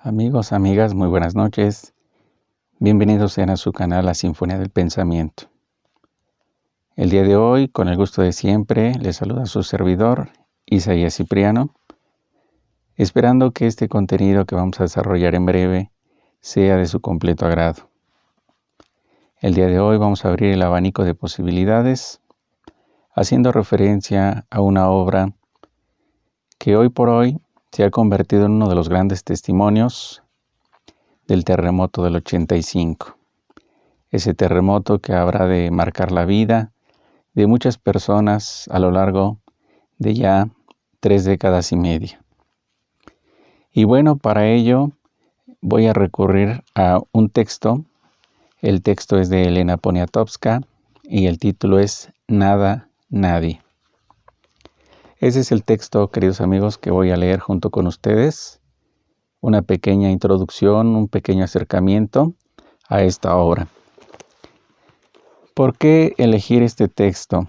Amigos, amigas, muy buenas noches. Bienvenidos sean a su canal La Sinfonía del Pensamiento. El día de hoy, con el gusto de siempre, les saluda su servidor, Isaías Cipriano, esperando que este contenido que vamos a desarrollar en breve sea de su completo agrado. El día de hoy vamos a abrir el abanico de posibilidades, haciendo referencia a una obra que hoy por hoy se ha convertido en uno de los grandes testimonios del terremoto del 85. Ese terremoto que habrá de marcar la vida de muchas personas a lo largo de ya 3 décadas y media. Y bueno, para ello voy a recurrir a un texto. El texto es de Elena Poniatowska y el título es Nada, Nadie. Ese es el texto, queridos amigos, que voy a leer junto con ustedes. Una pequeña introducción, un pequeño acercamiento a esta obra. ¿Por qué elegir este texto?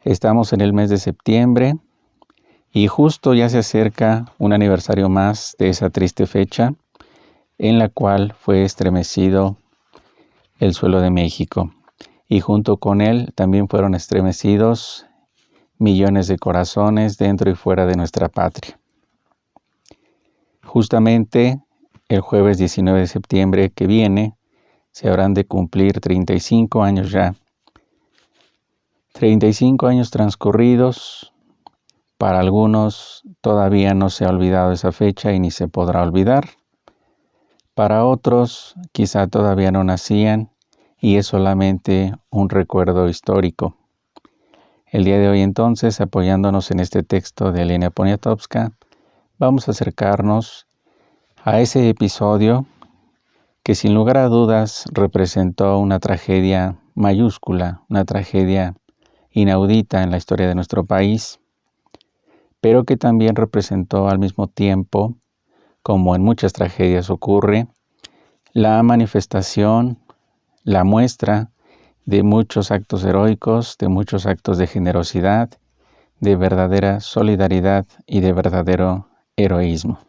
Estamos en el mes de septiembre y justo ya se acerca un aniversario más de esa triste fecha en la cual fue estremecido el suelo de México. Y junto con él también fueron estremecidos millones de corazones dentro y fuera de nuestra patria. Justamente el jueves 19 de septiembre que viene se habrán de cumplir 35 años ya. 35 años transcurridos. Para algunos todavía no se ha olvidado esa fecha y ni se podrá olvidar. Para otros quizá todavía no nacían y es solamente un recuerdo histórico. El día de hoy entonces, apoyándonos en este texto de Elena Poniatowska, vamos a acercarnos a ese episodio que sin lugar a dudas representó una tragedia mayúscula, una tragedia inaudita en la historia de nuestro país, pero que también representó al mismo tiempo, como en muchas tragedias ocurre, la manifestación, la muestra de muchos actos heroicos, de muchos actos de generosidad, de verdadera solidaridad y de verdadero heroísmo.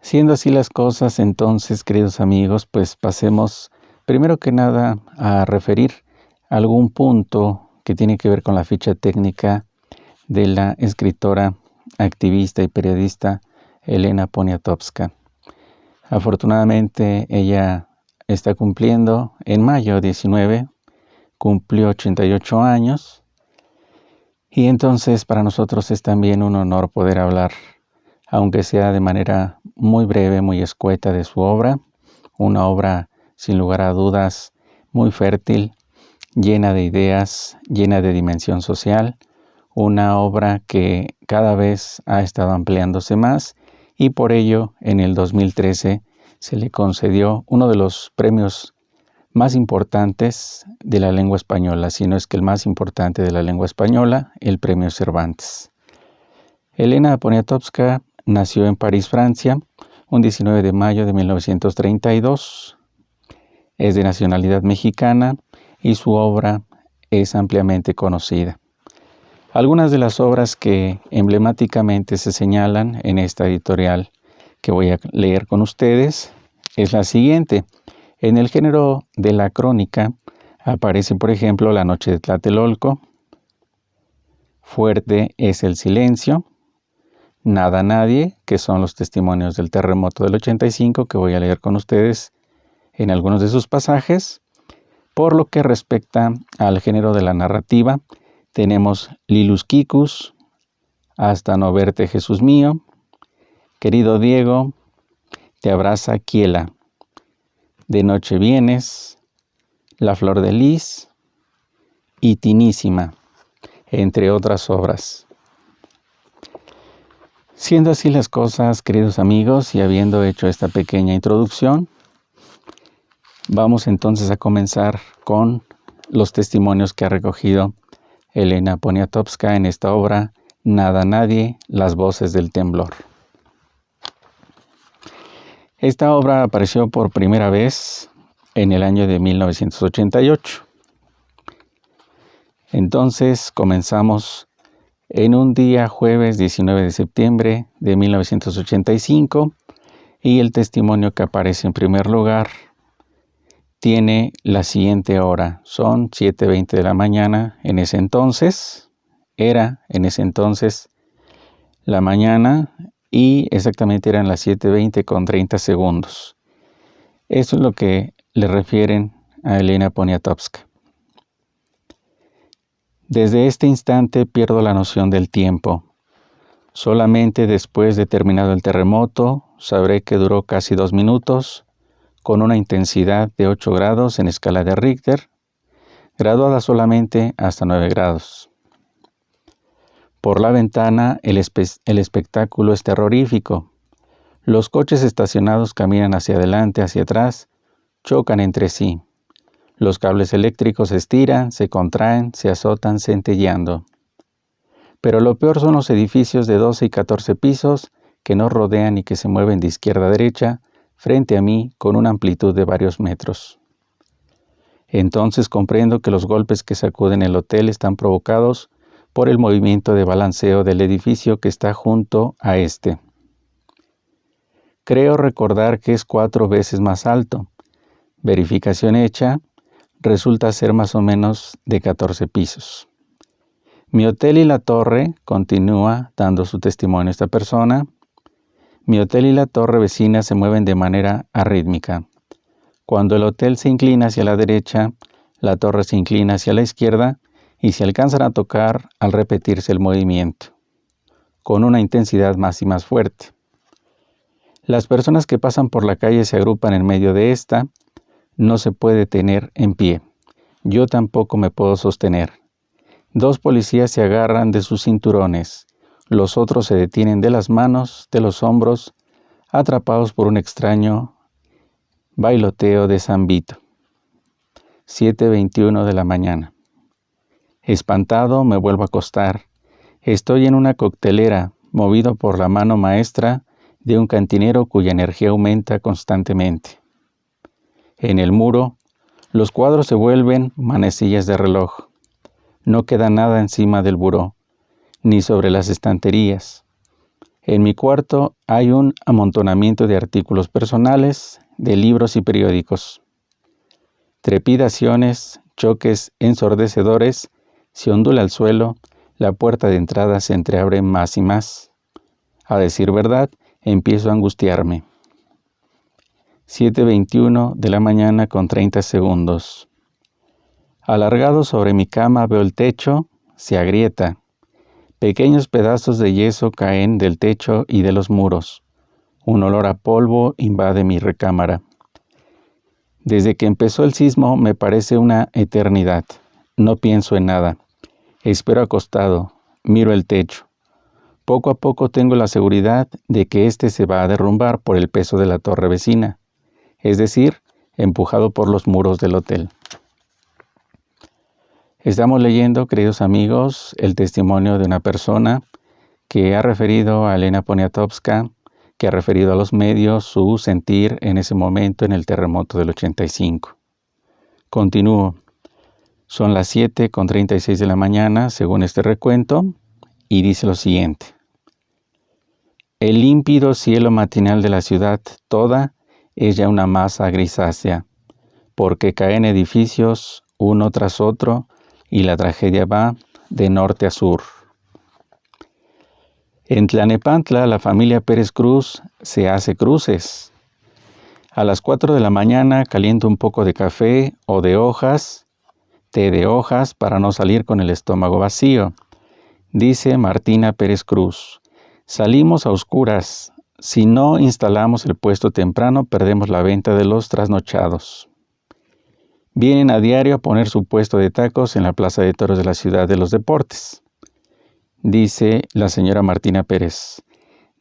Siendo así las cosas, entonces, queridos amigos, pues pasemos primero que nada a referir algún punto que tiene que ver con la ficha técnica de la escritora, activista y periodista Elena Poniatowska. Afortunadamente, ella está cumpliendo, en mayo 19, cumplió 88 años, y entonces para nosotros es también un honor poder hablar, aunque sea de manera muy breve, muy escueta, de su obra, una obra sin lugar a dudas muy fértil, llena de ideas, llena de dimensión social, una obra que cada vez ha estado ampliándose más y por ello en el 2013 se le concedió uno de los premios más importantes de la lengua española, si no es que el más importante de la lengua española, el Premio Cervantes. Elena Poniatowska nació en París, Francia, un 19 de mayo de 1932. Es de nacionalidad mexicana y su obra es ampliamente conocida. Algunas de las obras que emblemáticamente se señalan en esta editorial que voy a leer con ustedes es la siguiente. En el género de la crónica aparece, por ejemplo, La noche de Tlatelolco, Fuerte es el silencio, Nada, Nadie, que son los testimonios del terremoto del 85 que voy a leer con ustedes en algunos de sus pasajes. Por lo que respecta al género de la narrativa, tenemos Lilus Kikus, Hasta no verte Jesús mío, Querido Diego, Te abraza Kiela, De noche vienes, La flor de lis y Tinísima, entre otras obras. Siendo así las cosas, queridos amigos, y habiendo hecho esta pequeña introducción, vamos entonces a comenzar con los testimonios que ha recogido Elena Poniatowska en esta obra, Nada, Nadie, las voces del temblor. Esta obra apareció por primera vez en el año de 1988. Entonces comenzamos en un día jueves 19 de septiembre de 1985, y el testimonio que aparece en primer lugar tiene la siguiente hora. Son 7:20 de la mañana en ese entonces. Era en ese entonces la mañana y exactamente eran las 7:20 con 30 segundos. Eso es lo que le refieren a Elena Poniatowska. Desde este instante pierdo la noción del tiempo. Solamente después de terminado el terremoto sabré que duró casi 2 minutos, con una intensidad de 8 grados en escala de Richter, graduada solamente hasta 9 grados. Por la ventana el espectáculo es terrorífico. Los coches estacionados caminan hacia adelante, hacia atrás, chocan entre sí. Los cables eléctricos se estiran, se contraen, se azotan centelleando. Pero lo peor son los edificios de 12 y 14 pisos que nos rodean y que se mueven de izquierda a derecha frente a mí con una amplitud de varios metros. Entonces comprendo que los golpes que sacuden el hotel están provocados por el movimiento de balanceo del edificio que está junto a este. Creo recordar que es 4 veces más alto. Verificación hecha, resulta ser más o menos de 14 pisos. Mi hotel y la torre, continúa dando su testimonio esta persona, mi hotel y la torre vecina se mueven de manera arrítmica. Cuando el hotel se inclina hacia la derecha, la torre se inclina hacia la izquierda y se alcanzan a tocar al repetirse el movimiento, con una intensidad más y más fuerte. Las personas que pasan por la calle se agrupan en medio de esta. No se puede tener en pie. Yo tampoco me puedo sostener. 2 policías se agarran de sus cinturones. Los otros se detienen de las manos, de los hombros, atrapados por un extraño bailoteo de San Vito. 7:21 de la mañana. Espantado, me vuelvo a acostar. Estoy en una coctelera, movido por la mano maestra de un cantinero cuya energía aumenta constantemente. En el muro, los cuadros se vuelven manecillas de reloj. No queda nada encima del buró, ni sobre las estanterías. En mi cuarto hay un amontonamiento de artículos personales, de libros y periódicos. Trepidaciones, choques ensordecedores, se ondula el suelo, la puerta de entrada se entreabre más y más. A decir verdad, empiezo a angustiarme. 7:21 de la mañana con 30 segundos. Alargado sobre mi cama veo el techo, se agrieta. Pequeños pedazos de yeso caen del techo y de los muros. Un olor a polvo invade mi recámara. Desde que empezó el sismo me parece una eternidad. No pienso en nada. Espero acostado, miro el techo. Poco a poco tengo la seguridad de que éste se va a derrumbar por el peso de la torre vecina, es decir, empujado por los muros del hotel. Estamos leyendo, queridos amigos, el testimonio de una persona que ha referido a Elena Poniatowska, que ha referido a los medios su sentir en ese momento en el terremoto del 85. Continúo. Son las 7:36 de la mañana, según este recuento, y dice lo siguiente. El límpido cielo matinal de la ciudad toda es ya una masa grisácea, porque caen edificios uno tras otro y la tragedia va de norte a sur. En Tlalnepantla, la familia Pérez Cruz se hace cruces. A las 4 de la mañana caliento un poco de café o de hojas, té de hojas para no salir con el estómago vacío. Dice Martina Pérez Cruz, salimos a oscuras. Si no instalamos el puesto temprano, perdemos la venta de los trasnochados. Vienen a diario a poner su puesto de tacos en la Plaza de Toros de la Ciudad de los Deportes. Dice la señora Martina Pérez,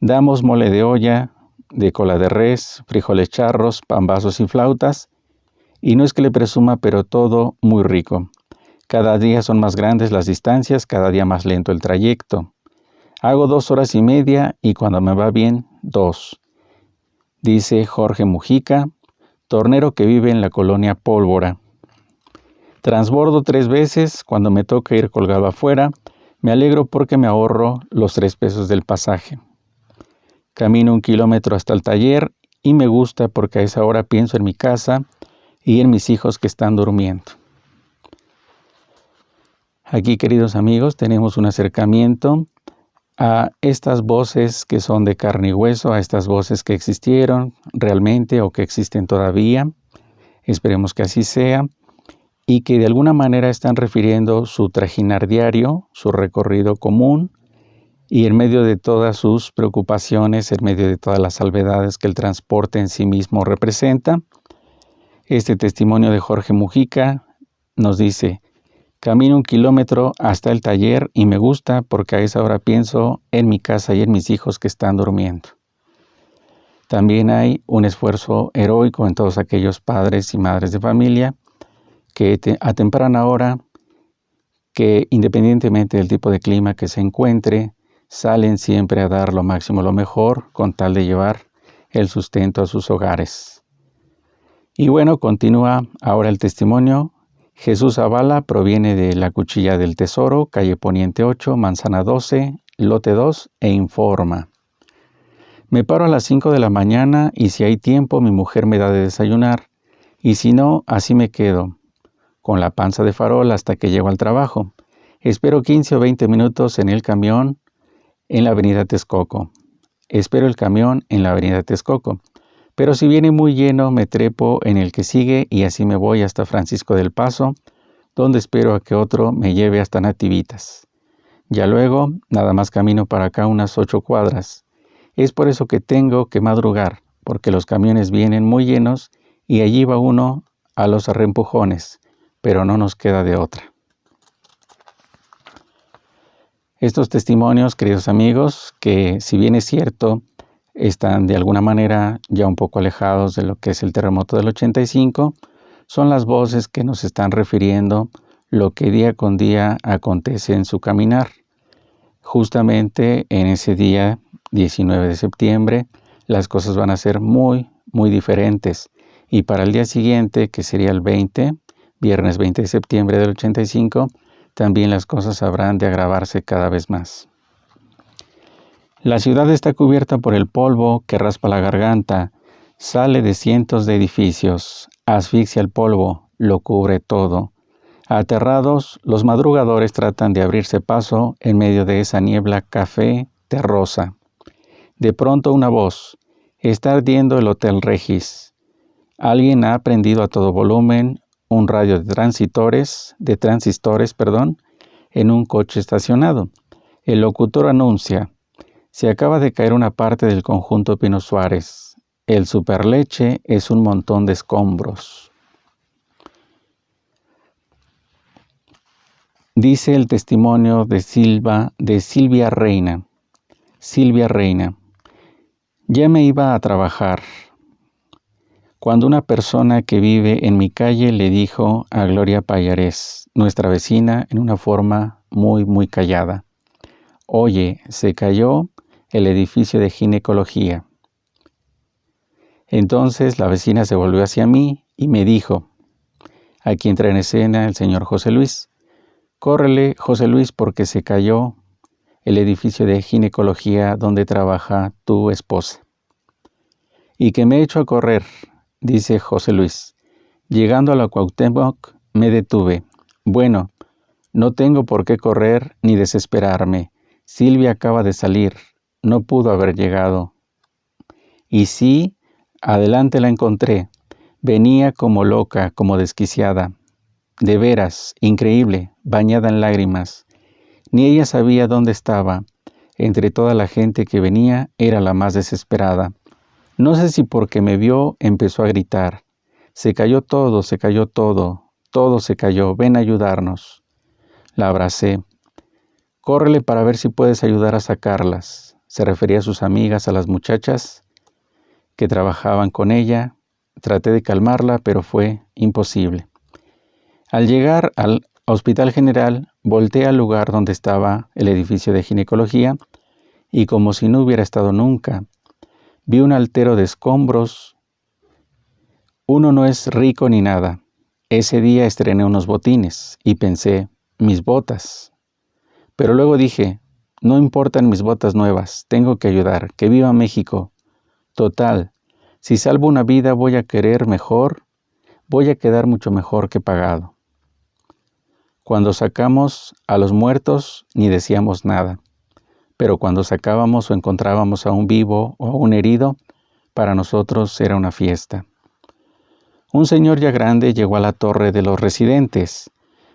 damos mole de olla, de cola de res, frijoles charros, pambazos y flautas, y no es que le presuma, pero todo muy rico. Cada día son más grandes las distancias, cada día más lento el trayecto. Hago 2 horas y media y cuando me va bien, 2. Dice Jorge Mujica, tornero que vive en la colonia Pólvora. Transbordo 3 veces, cuando me toca ir colgado afuera, Me alegro porque me ahorro los 3 pesos del pasaje. Camino 1 kilómetro hasta el taller y me gusta porque a esa hora pienso en mi casa y en mis hijos que están durmiendo. Aquí, queridos amigos, tenemos un acercamiento a estas voces que son de carne y hueso, a estas voces que existieron realmente o que existen todavía. Esperemos que así sea, y que de alguna manera están refiriendo su trajinar diario, su recorrido común, y en medio de todas sus preocupaciones, en medio de todas las salvedades que el transporte en sí mismo representa. Este testimonio de Jorge Mujica nos dice: camino 1 kilómetro hasta el taller y me gusta porque a esa hora pienso en mi casa y en mis hijos que están durmiendo. También hay un esfuerzo heroico en todos aquellos padres y madres de familia que a temprana hora, que independientemente del tipo de clima que se encuentre, salen siempre a dar lo máximo, lo mejor, con tal de llevar el sustento a sus hogares. Y bueno, continúa ahora el testimonio. Jesús Zavala proviene de La Cuchilla del Tesoro, calle Poniente 8, Manzana 12, lote 2, e informa: me paro a las 5 de la mañana y si hay tiempo mi mujer me da de desayunar, y si no, así me quedo, con la panza de farol hasta que llego al trabajo. Espero 15 o 20 minutos en el camión en la avenida Texcoco. Pero si viene muy lleno, me trepo en el que sigue y así me voy hasta Francisco del Paso, donde espero a que otro me lleve hasta Nativitas. Ya luego, nada más camino para acá unas 8 cuadras. Es por eso que tengo que madrugar, porque los camiones vienen muy llenos y allí va uno a los arrempujones, pero no nos queda de otra. Estos testimonios, queridos amigos, que si bien es cierto, están de alguna manera ya un poco alejados de lo que es el terremoto del 85, son las voces que nos están refiriendo lo que día con día acontece en su caminar. Justamente en ese día, 19 de septiembre, las cosas van a ser muy, muy diferentes. Y para el día siguiente, que sería el 20, viernes 20 de septiembre del 85, también las cosas habrán de agravarse cada vez más. La ciudad está cubierta por el polvo que raspa la garganta, sale de cientos de edificios, asfixia el polvo, lo cubre todo. Aterrados, los madrugadores tratan de abrirse paso en medio de esa niebla café terrosa. De pronto una voz: está ardiendo el Hotel Regis. Alguien ha prendido a todo volumen un radio de transistores, en un coche estacionado. El locutor anuncia: se acaba de caer una parte del conjunto Pino Suárez. El Superleche es un montón de escombros. Dice el testimonio de Silvia Reina. Silvia Reina: ya me iba a trabajar cuando una persona que vive en mi calle le dijo a Gloria Payarés, nuestra vecina, en una forma muy, muy callada: oye, se cayó el edificio de ginecología. Entonces la vecina se volvió hacia mí y me dijo: aquí entra en escena el señor José Luis. Córrele, José Luis, porque se cayó el edificio de ginecología donde trabaja tu esposa. Y que me echo a correr, dice José Luis. Llegando a la Cuauhtémoc me detuve. Bueno, no tengo por qué correr ni desesperarme. Silvia acaba de salir, no pudo haber llegado. Y sí, adelante la encontré. Venía como loca, como desquiciada. De veras, increíble, bañada en lágrimas. Ni ella sabía dónde estaba. Entre toda la gente que venía, era la más desesperada. No sé si porque me vio, empezó a gritar: se cayó todo, todo se cayó, ven a ayudarnos. La abracé. Córrele para ver si puedes ayudar a sacarlas. Se refería a sus amigas, a las muchachas que trabajaban con ella. Traté de calmarla, pero fue imposible. Al llegar al Hospital General, volteé al lugar donde estaba el edificio de ginecología y, como si no hubiera estado nunca, vi un altero de escombros. Uno no es rico ni nada. Ese día estrené unos botines y pensé: mis botas. Pero luego dije, no importan mis botas nuevas, tengo que ayudar, que viva México. Total, si salvo una vida voy a quedar mucho mejor que pagado. Cuando sacamos a los muertos ni decíamos nada, pero cuando sacábamos o encontrábamos a un vivo o a un herido, para nosotros era una fiesta. Un señor ya grande llegó a la torre de los residentes.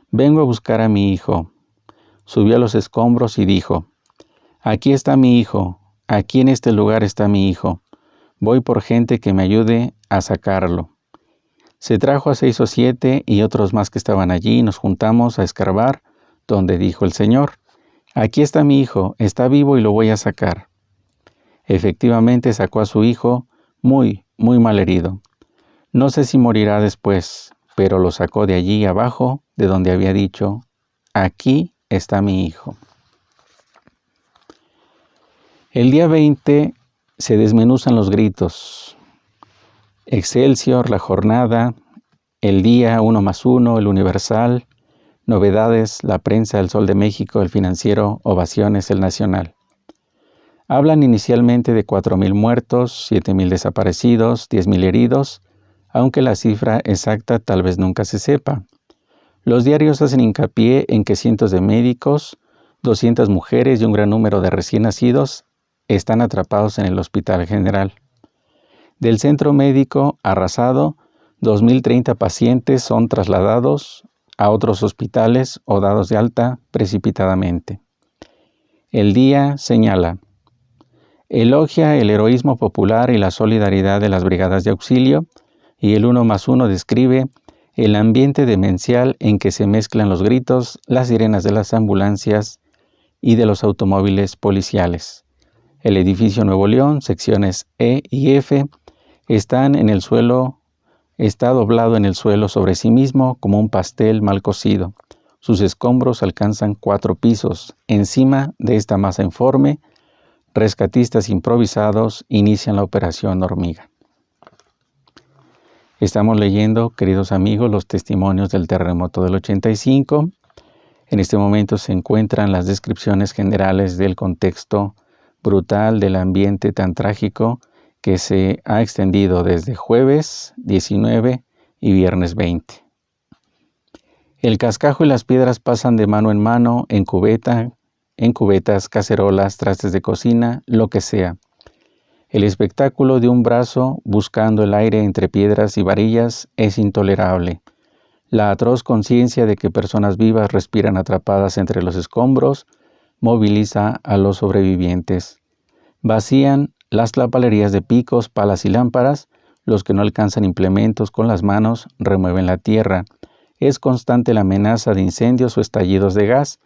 Vengo a buscar a mi hijo. Subió a los escombros y dijo, aquí está mi hijo, aquí en este lugar está mi hijo. Voy por gente que me ayude a sacarlo. Se trajo a 6 o 7 y otros más que estaban allí y nos juntamos a escarbar, donde dijo el Señor, aquí está mi hijo, está vivo y lo voy a sacar. Efectivamente sacó a su hijo muy, muy mal herido. No sé si morirá después, pero lo sacó de allí abajo, de donde había dicho, aquí está mi hijo. El día 20 se desmenuzan los gritos. Excelsior, La Jornada, El Día, 1+1, El Universal, Novedades, La Prensa, El Sol de México, El Financiero, Ovaciones, El Nacional. Hablan inicialmente de 4,000 muertos, 7,000 desaparecidos, 10,000 heridos, aunque la cifra exacta tal vez nunca se sepa. Los diarios hacen hincapié en que cientos de médicos, 200 mujeres y un gran número de recién nacidos están atrapados en el Hospital General. Del centro médico arrasado, 2,030 pacientes son trasladados a otros hospitales o dados de alta precipitadamente. El Día señala, elogia el heroísmo popular y la solidaridad de las brigadas de auxilio, y el 1+1 describe el ambiente demencial en que se mezclan los gritos, las sirenas de las ambulancias y de los automóviles policiales. El edificio Nuevo León, secciones E y F, está doblado en el suelo sobre sí mismo como un pastel mal cocido. Sus escombros alcanzan 4 pisos. Encima de esta masa informe, rescatistas improvisados inician la operación hormiga. Estamos leyendo, queridos amigos, los testimonios del terremoto del 85. En este momento se encuentran las descripciones generales del contexto brutal del ambiente tan trágico que se ha extendido desde jueves 19 y viernes 20. El cascajo y las piedras pasan de mano en mano, en cubetas, cacerolas, trastes de cocina, lo que sea. El espectáculo de un brazo buscando el aire entre piedras y varillas es intolerable. La atroz conciencia de que personas vivas respiran atrapadas entre los escombros moviliza a los sobrevivientes. Vacían las tlapalerías de picos, palas y lámparas. Los que no alcanzan implementos con las manos remueven la tierra. Es constante la amenaza de incendios o estallidos de gas,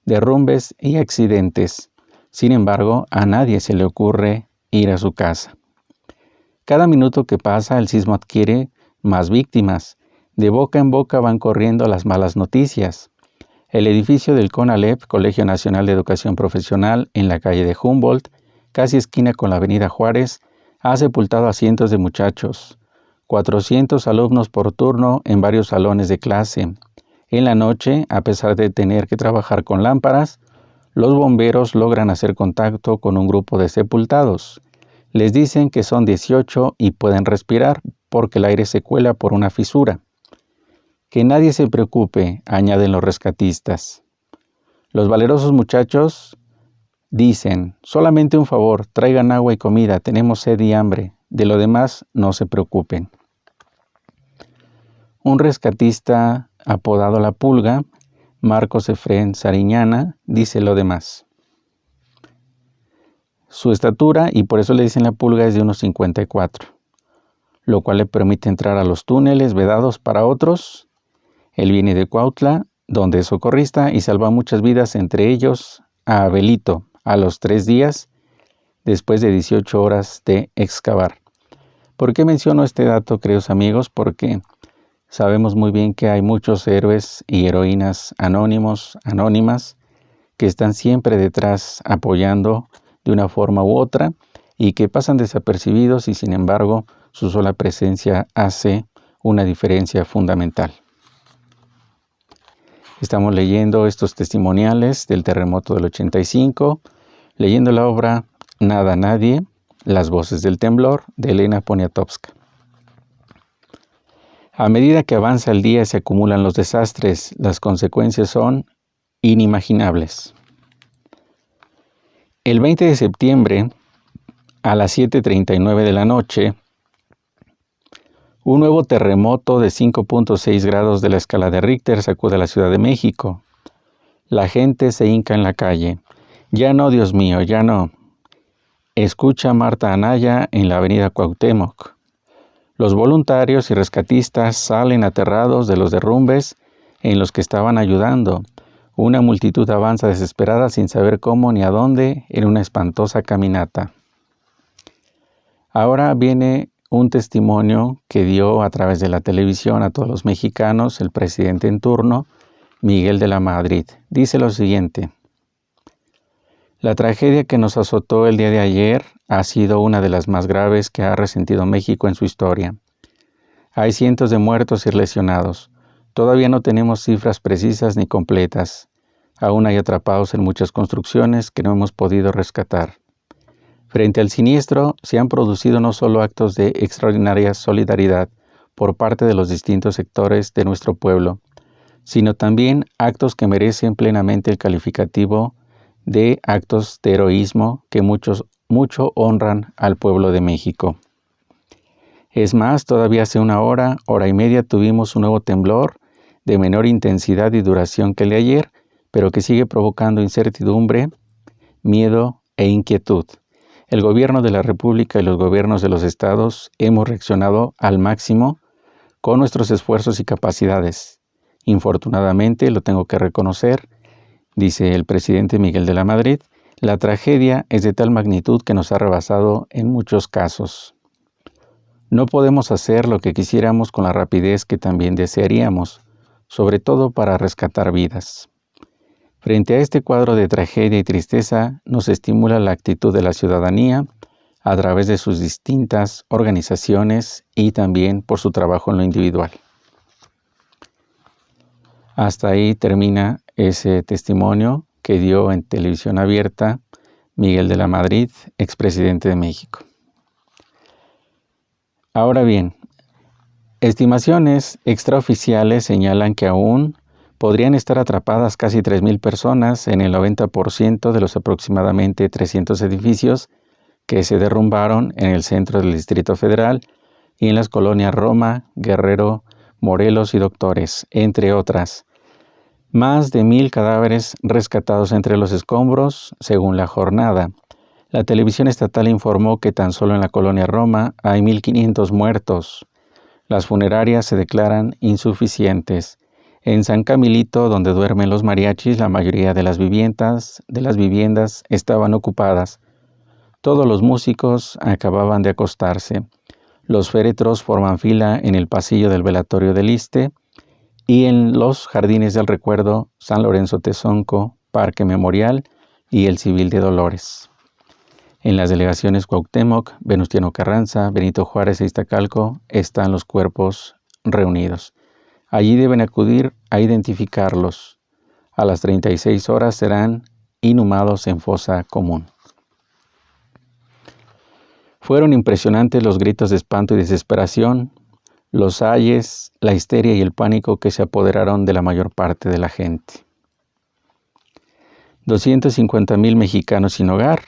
derrumbes y accidentes. Sin embargo, a nadie se le ocurre ir a su casa. Cada minuto que pasa, el sismo adquiere más víctimas. De boca en boca van corriendo las malas noticias. El edificio del CONALEP, Colegio Nacional de Educación Profesional, en la calle de Humboldt, casi esquina con la avenida Juárez, ha sepultado a cientos de muchachos. 400 alumnos por turno en varios salones de clase. En la noche, a pesar de tener que trabajar con lámparas, los bomberos logran hacer contacto con un grupo de sepultados. Les dicen que son 18 y pueden respirar porque el aire se cuela por una fisura. Que nadie se preocupe, añaden los rescatistas. Los valerosos muchachos dicen, solamente un favor, traigan agua y comida, tenemos sed y hambre, de lo demás no se preocupen. Un rescatista apodado La Pulga, Marcos Efrén Sariñana, dice lo demás. Su estatura, y por eso le dicen La Pulga, es de unos 54, lo cual le permite entrar a los túneles vedados para otros. Él viene de Cuautla, donde es socorrista, y salva muchas vidas, entre ellos a Abelito, a los 3 días, después de 18 horas de excavar. ¿Por qué menciono este dato, queridos amigos? Porque sabemos muy bien que hay muchos héroes y heroínas anónimas, que están siempre detrás apoyando de una forma u otra y que pasan desapercibidos y sin embargo su sola presencia hace una diferencia fundamental. Estamos leyendo estos testimoniales del terremoto del 85, leyendo la obra Nada Nadie, Las voces del temblor, de Elena Poniatowska. A medida que avanza el día y se acumulan los desastres, las consecuencias son inimaginables. El 20 de septiembre, a las 7:39 de la noche, un nuevo terremoto de 5.6 grados de la escala de Richter sacude a la Ciudad de México. La gente se hinca en la calle. Ya no, Dios mío, ya no. Escucha a Marta Anaya en la avenida Cuauhtémoc. Los voluntarios y rescatistas salen aterrados de los derrumbes en los que estaban ayudando. Una multitud avanza desesperada sin saber cómo ni a dónde en una espantosa caminata. Ahora viene un testimonio que dio a través de la televisión a todos los mexicanos el presidente en turno, Miguel de la Madrid. Dice lo siguiente: la tragedia que nos azotó el día de ayer ha sido una de las más graves que ha resentido México en su historia. Hay cientos de muertos y lesionados. Todavía no tenemos cifras precisas ni completas. Aún hay atrapados en muchas construcciones que no hemos podido rescatar. Frente al siniestro, se han producido no solo actos de extraordinaria solidaridad por parte de los distintos sectores de nuestro pueblo, sino también actos que merecen plenamente el calificativo de actos de heroísmo que mucho honran al pueblo de México. Es más, todavía hace una hora y media tuvimos un nuevo temblor de menor intensidad y duración que el de ayer, pero que sigue provocando incertidumbre, miedo e inquietud. El gobierno de la República y los gobiernos de los estados hemos reaccionado al máximo con nuestros esfuerzos y capacidades. Infortunadamente, lo tengo que reconocer, dice el presidente Miguel de la Madrid, la tragedia es de tal magnitud que nos ha rebasado en muchos casos. No podemos hacer lo que quisiéramos con la rapidez que también desearíamos, sobre todo para rescatar vidas. Frente a este cuadro de tragedia y tristeza, nos estimula la actitud de la ciudadanía a través de sus distintas organizaciones y también por su trabajo en lo individual. Hasta ahí termina ese testimonio que dio en televisión abierta Miguel de la Madrid, expresidente de México. Ahora bien, estimaciones extraoficiales señalan que aún podrían estar atrapadas casi 3,000 personas en el 90% de los aproximadamente 300 edificios que se derrumbaron en el centro del Distrito Federal y en las colonias Roma, Guerrero, Morelos y Doctores, entre otras. Más de 1,000 cadáveres rescatados entre los escombros, según La Jornada. La televisión estatal informó que tan solo en la colonia Roma hay 1,500 muertos. Las funerarias se declaran insuficientes. En San Camilito, donde duermen los mariachis, la mayoría de las viviendas estaban ocupadas. Todos los músicos acababan de acostarse. Los féretros forman fila en el pasillo del velatorio del Iste y en los jardines del recuerdo San Lorenzo Tezonco, Parque Memorial y el Civil de Dolores. En las delegaciones Cuauhtémoc, Venustiano Carranza, Benito Juárez e Iztacalco están los cuerpos reunidos. Allí deben acudir a identificarlos. A las 36 horas serán inhumados en fosa común. Fueron impresionantes los gritos de espanto y desesperación, los ayes, la histeria y el pánico que se apoderaron de la mayor parte de la gente. 250,000 mexicanos sin hogar.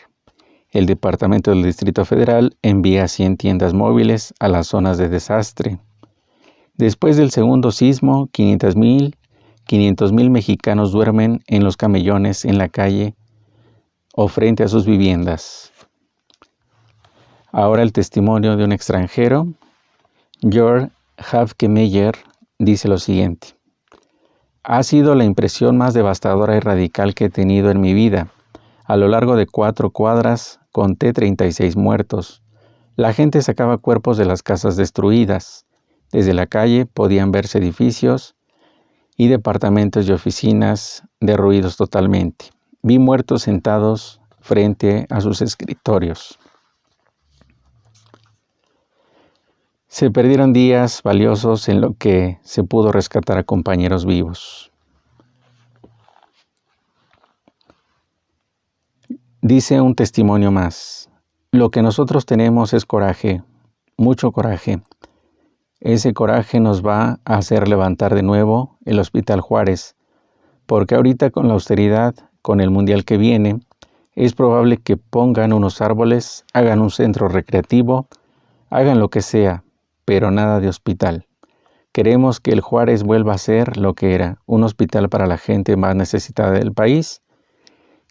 El Departamento del Distrito Federal envía 100 tiendas móviles a las zonas de desastre. Después del segundo sismo, 500,000 mexicanos duermen en los camellones en la calle o frente a sus viviendas. Ahora el testimonio de un extranjero, Georg Hafkemeyer, dice lo siguiente: ha sido la impresión más devastadora y radical que he tenido en mi vida. A lo largo de 4 cuadras conté 36 muertos. La gente sacaba cuerpos de las casas destruidas. Desde la calle podían verse edificios y departamentos y oficinas derruidos totalmente. Vi muertos sentados frente a sus escritorios. Se perdieron días valiosos en lo que se pudo rescatar a compañeros vivos. Dice un testimonio más: lo que nosotros tenemos es coraje, mucho coraje. Ese coraje nos va a hacer levantar de nuevo el Hospital Juárez, porque ahorita con la austeridad, con el mundial que viene, es probable que pongan unos árboles, hagan un centro recreativo, hagan lo que sea, pero nada de hospital. Queremos que el Juárez vuelva a ser lo que era, un hospital para la gente más necesitada del país.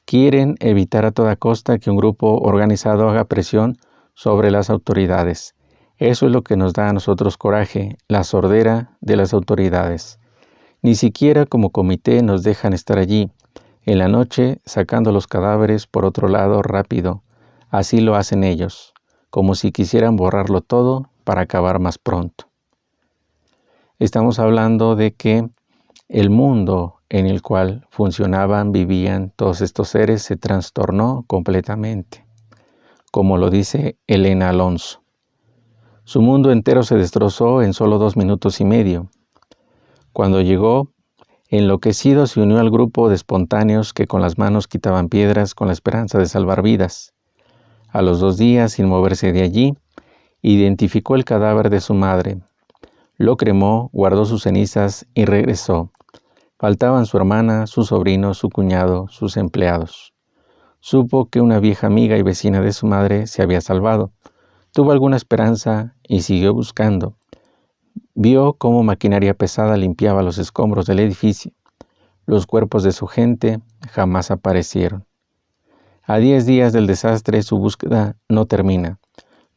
Quieren evitar a toda costa que un grupo organizado haga presión sobre las autoridades. Eso es lo que nos da a nosotros coraje, la sordera de las autoridades. Ni siquiera como comité nos dejan estar allí, en la noche sacando los cadáveres por otro lado rápido. Así lo hacen ellos, como si quisieran borrarlo todo para acabar más pronto. Estamos hablando de que el mundo en el cual funcionaban, vivían todos estos seres se trastornó completamente, como lo dice Elena Alonso. Su mundo entero se destrozó en solo 2 minutos y medio. Cuando llegó, enloquecido se unió al grupo de espontáneos que con las manos quitaban piedras con la esperanza de salvar vidas. A los 2 días, sin moverse de allí, identificó el cadáver de su madre. Lo cremó, guardó sus cenizas y regresó. Faltaban su hermana, su sobrino, su cuñado, sus empleados. Supo que una vieja amiga y vecina de su madre se había salvado. Tuvo alguna esperanza y siguió buscando. Vio cómo maquinaria pesada limpiaba los escombros del edificio. Los cuerpos de su gente jamás aparecieron. A 10 días del desastre, su búsqueda no termina.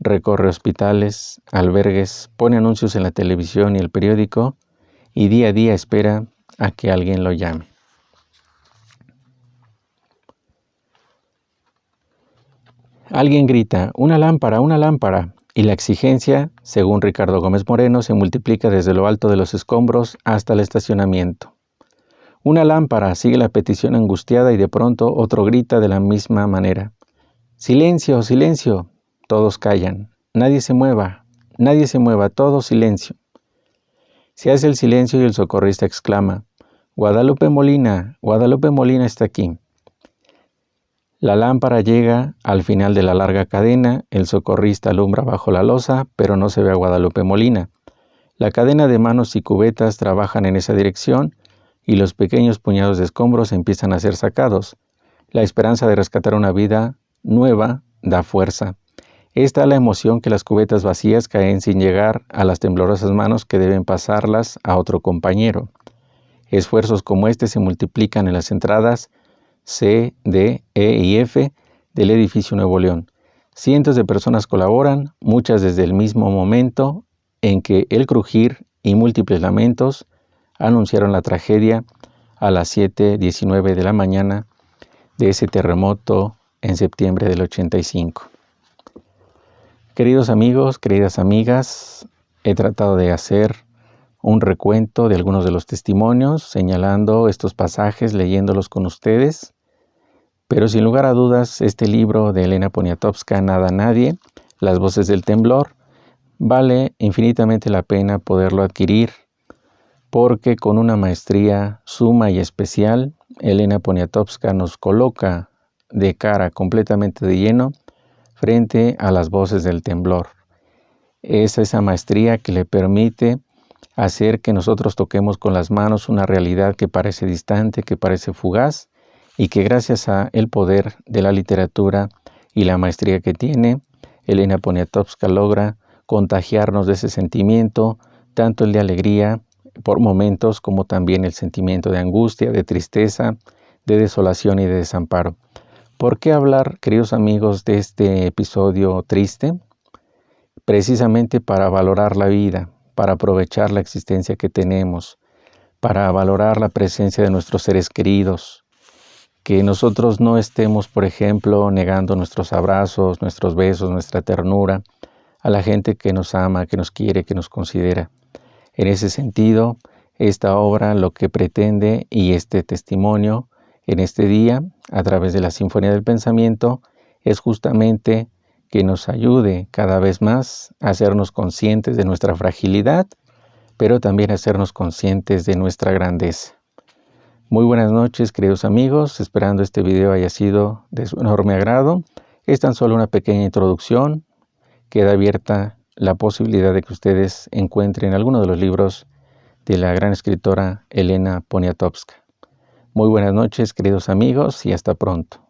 Recorre hospitales, albergues, pone anuncios en la televisión y el periódico y día a día espera a que alguien lo llame. Alguien grita: ¡una lámpara, una lámpara! Y la exigencia, según Ricardo Gómez Moreno, se multiplica desde lo alto de los escombros hasta el estacionamiento. Una lámpara, sigue la petición angustiada y de pronto otro grita de la misma manera: ¡silencio, silencio! Todos callan. Nadie se mueva, todo silencio. Se hace el silencio y el socorrista exclama: Guadalupe Molina está aquí. La lámpara llega al final de la larga cadena, el socorrista alumbra bajo la losa, pero no se ve a Guadalupe Molina. La cadena de manos y cubetas trabajan en esa dirección y los pequeños puñados de escombros empiezan a ser sacados. La esperanza de rescatar una vida nueva da fuerza. Esta es la emoción que las cubetas vacías caen sin llegar a las temblorosas manos que deben pasarlas a otro compañero. Esfuerzos como este se multiplican en las entradas C, D, E y F del edificio Nuevo León. Cientos de personas colaboran, muchas desde el mismo momento en que el crujir y múltiples lamentos anunciaron la tragedia a las 7:19 de la mañana de ese terremoto en septiembre del 85. Queridos amigos, queridas amigas, he tratado de hacer un recuento de algunos de los testimonios, señalando estos pasajes, leyéndolos con ustedes. Pero sin lugar a dudas, este libro de Elena Poniatowska, Nada Nadie, Las voces del temblor, vale infinitamente la pena poderlo adquirir, porque con una maestría suma y especial, Elena Poniatowska nos coloca de cara completamente de lleno frente a las voces del temblor. Es esa maestría que le permite hacer que nosotros toquemos con las manos una realidad que parece distante, que parece fugaz, y que gracias a el poder de la literatura y la maestría que tiene, Elena Poniatowska logra contagiarnos de ese sentimiento, tanto el de alegría por momentos como también el sentimiento de angustia, de tristeza, de desolación y de desamparo. ¿Por qué hablar, queridos amigos, de este episodio triste? Precisamente para valorar la vida, para aprovechar la existencia que tenemos, para valorar la presencia de nuestros seres queridos, que nosotros no estemos, por ejemplo, negando nuestros abrazos, nuestros besos, nuestra ternura a la gente que nos ama, que nos quiere, que nos considera. En ese sentido, esta obra lo que pretende, y este testimonio en este día, a través de la Sinfonía del Pensamiento, es justamente que nos ayude cada vez más a hacernos conscientes de nuestra fragilidad, pero también a hacernos conscientes de nuestra grandeza. Muy buenas noches, queridos amigos, esperando este video haya sido de su enorme agrado. Es tan solo una pequeña introducción. Queda abierta la posibilidad de que ustedes encuentren alguno de los libros de la gran escritora Elena Poniatowska. Muy buenas noches, queridos amigos, y hasta pronto.